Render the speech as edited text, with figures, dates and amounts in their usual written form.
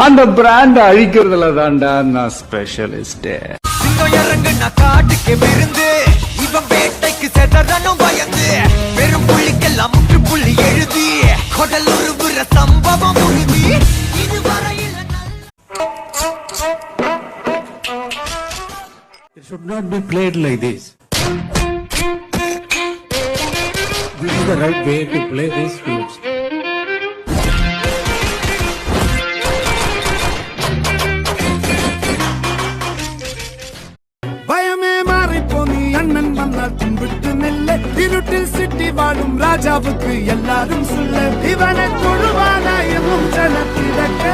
அந்த பிராண்ட் அழிக்கிறதுல தான்டா நான் ஸ்பெஷலிஸ்ட். காட்டுக்கு விருந்து இவன் வேட்டைக்கு செதறனும் பயந்து வெறும் புள்ளிக்கெல்லாம் முற்று புள்ளி எழுதி கொடல் உருவுற சம்பவம் உறுதி இதுவரையில். It should not be played like this. This is the right way to play these flutes. பயமே மாறிப்போ நீ அண்ணன் வந்தால் பின்விட்டு நெல்ல இருட்டில் சிட்டி வாழும் ராஜாவுக்கு எல்லாரும் சொல்ல இவனை தொழுவானா எனும் ஜனத்திடக்க